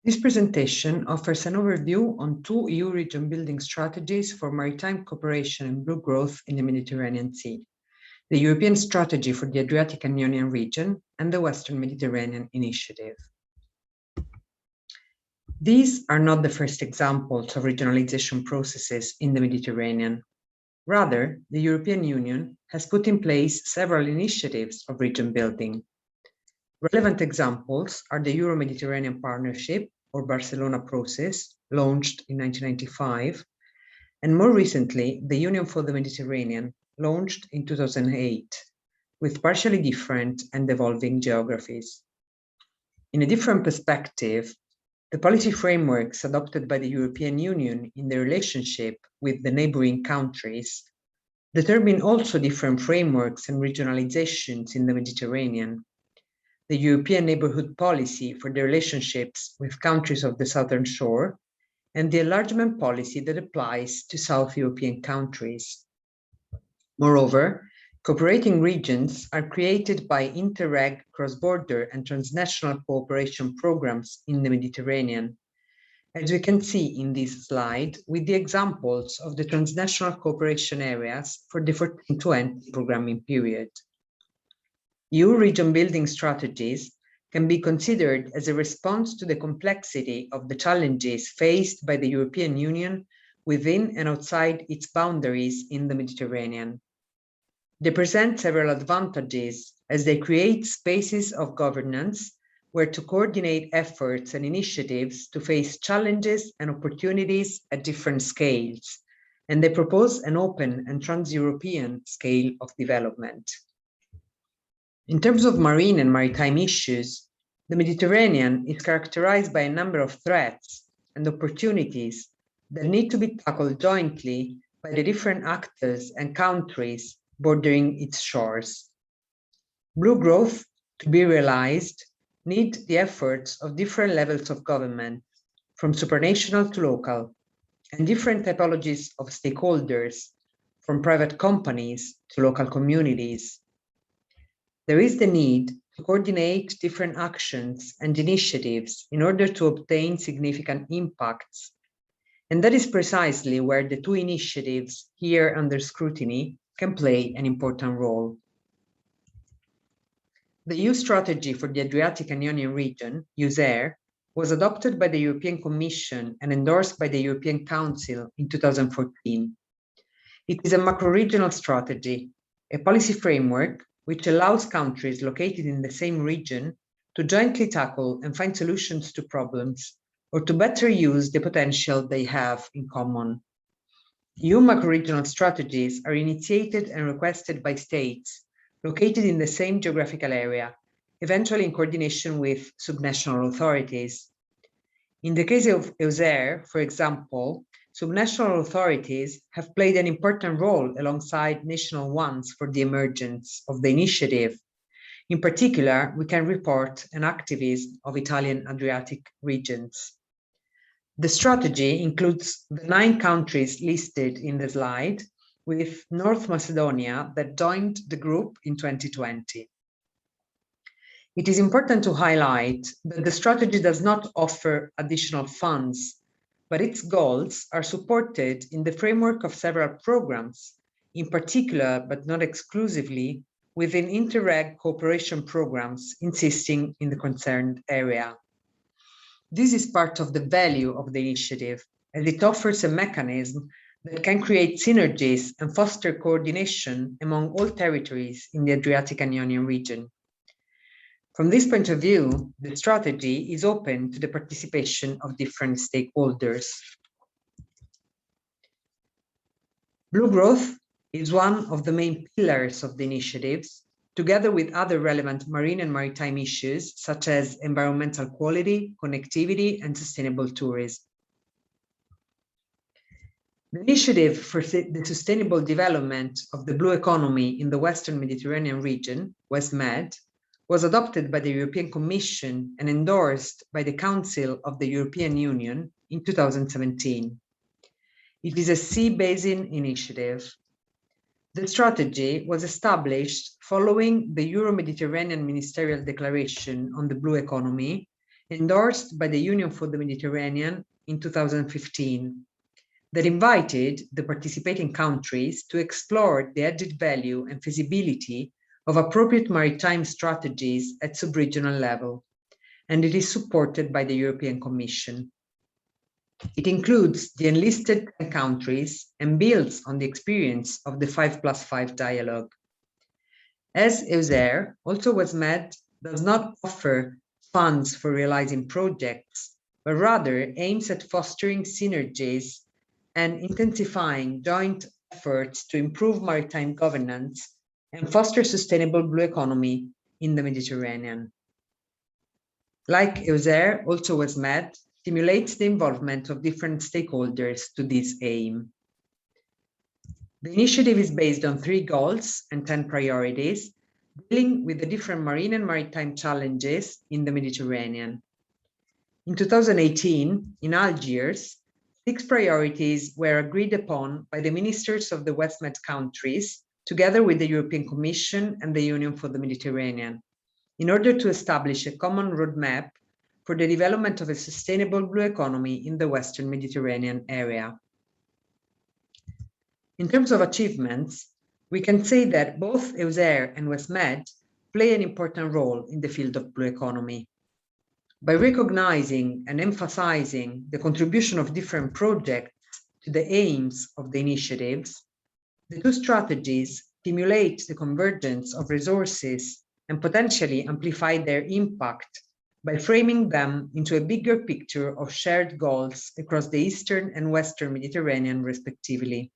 This presentation offers an overview on two EU region building strategies for maritime cooperation and blue growth in the Mediterranean Sea: the European Strategy for the Adriatic and Ionian region and the Western Mediterranean Initiative. These are not the first examples of regionalization processes in the Mediterranean. Rather, the European Union has put in place several initiatives of region building. Relevant examples are the Euro-Mediterranean Partnership, or Barcelona process, launched in 1995, and more recently, the Union for the Mediterranean, launched in 2008, with partially different and evolving geographies. In a different perspective, the policy frameworks adopted by the European Union in their relationship with the neighboring countries determine also different frameworks and regionalizations in the Mediterranean. The European Neighbourhood Policy for the relationships with countries of the Southern Shore, and the enlargement policy that applies to South European countries. Moreover, cooperating regions are created by interreg cross-border and transnational cooperation programs in the Mediterranean, as we can see in this slide with the examples of the transnational cooperation areas for the 14-20 programming period. EU region building strategies can be considered as a response to the complexity of the challenges faced by the European Union within and outside its boundaries in the Mediterranean. They present several advantages as they create spaces of governance where to coordinate efforts and initiatives to face challenges and opportunities at different scales, and they propose an open and trans-European scale of development. In terms of marine and maritime issues, the Mediterranean is characterized by a number of threats and opportunities that need to be tackled jointly by the different actors and countries bordering its shores. Blue growth, to be realized, need the efforts of different levels of government, from supranational to local, and different typologies of stakeholders, from private companies to local communities. There is the need to coordinate different actions and initiatives in order to obtain significant impacts. And that is precisely where the two initiatives here under scrutiny can play an important role. The EU strategy for the Adriatic and Ionian region, ISSIRFA, was adopted by the European Commission and endorsed by the European Council in 2014. It is a macro-regional strategy, a policy framework which allows countries located in the same region to jointly tackle and find solutions to problems, or to better use the potential they have in common. EU macro-regional strategies are initiated and requested by states located in the same geographical area, eventually in coordination with subnational authorities. In the case of ISSIRFA, for example, subnational authorities have played an important role alongside national ones for the emergence of the initiative. In particular, we can report an activism of Italian Adriatic regions. The strategy includes the 9 countries listed in the slide, with North Macedonia that joined the group in 2020. It is important to highlight that the strategy does not offer additional funds, but its goals are supported in the framework of several programs, in particular, but not exclusively, within interreg cooperation programs insisting in the concerned area. This is part of the value of the initiative, as it offers a mechanism that can create synergies and foster coordination among all territories in the Adriatic and Ionian region. From this point of view, the strategy is open to the participation of different stakeholders. Blue growth is one of the main pillars of the initiatives, together with other relevant marine and maritime issues, such as environmental quality, connectivity, and sustainable tourism. The initiative for the sustainable development of the blue economy in the Western Mediterranean region, WestMED, was adopted by the European Commission and endorsed by the Council of the European Union in 2017. It is a sea basin initiative. The strategy was established following the Euro-Mediterranean Ministerial Declaration on the Blue Economy endorsed by the Union for the Mediterranean in 2015, that invited the participating countries to explore the added value and feasibility of appropriate maritime strategies at sub-regional level, and it is supported by the European Commission. It includes the enlisted countries and builds on the experience of the 5+5 dialogue. As EUSER, also WestMED does not offer funds for realizing projects, but rather aims at fostering synergies and intensifying joint efforts to improve maritime governance and foster sustainable blue economy in the Mediterranean. Like EUSER, also WestMED stimulates the involvement of different stakeholders to this aim. The initiative is based on 3 goals and 10 priorities, dealing with the different marine and maritime challenges in the Mediterranean. In 2018, in Algiers, 6 priorities were agreed upon by the ministers of the WestMed countries, together with the European Commission and the Union for the Mediterranean, in order to establish a common roadmap for the development of a sustainable blue economy in the Western Mediterranean area. In terms of achievements, we can say that both EUSER and WestMed play an important role in the field of blue economy. By recognizing and emphasizing the contribution of different projects to the aims of the initiatives, the 2 strategies stimulate the convergence of resources and potentially amplify their impact by framing them into a bigger picture of shared goals across the Eastern and Western Mediterranean, respectively.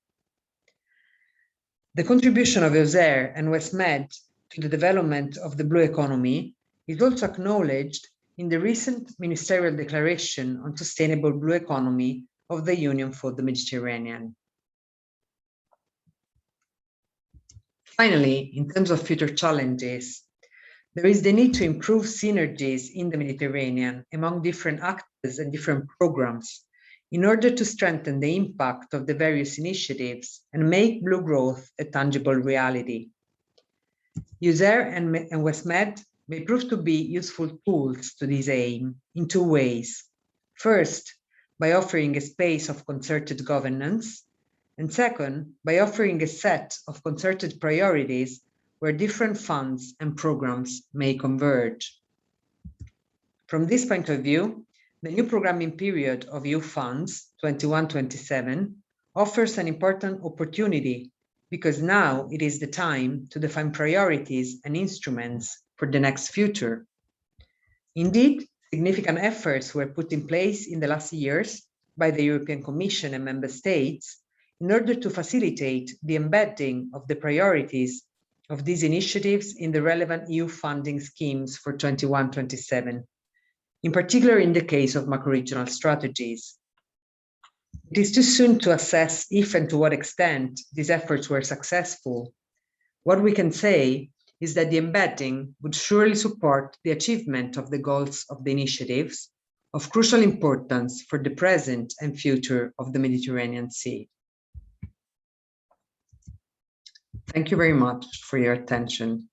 The contribution of EUSER and WestMed to the development of the blue economy is also acknowledged in the recent Ministerial Declaration on Sustainable Blue Economy of the Union for the Mediterranean. Finally, in terms of future challenges, there is the need to improve synergies in the Mediterranean among different actors and different programs in order to strengthen the impact of the various initiatives and make blue growth a tangible reality. EUSER and WestMed may prove to be useful tools to this aim in 2 ways. First, by offering a space of concerted governance, and second, by offering a set of concerted priorities where different funds and programs may converge. From this point of view, the new programming period of EU funds, 21-27, offers an important opportunity because now it is the time to define priorities and instruments for the next future. Indeed, significant efforts were put in place in the last years by the European Commission and Member States in order to facilitate the embedding of the priorities of these initiatives in the relevant EU funding schemes for 21-27, in particular in the case of macro-regional strategies. It is too soon to assess if and to what extent these efforts were successful. What we can say is that the embedding would surely support the achievement of the goals of the initiatives of crucial importance for the present and future of the Mediterranean Sea. Thank you very much for your attention.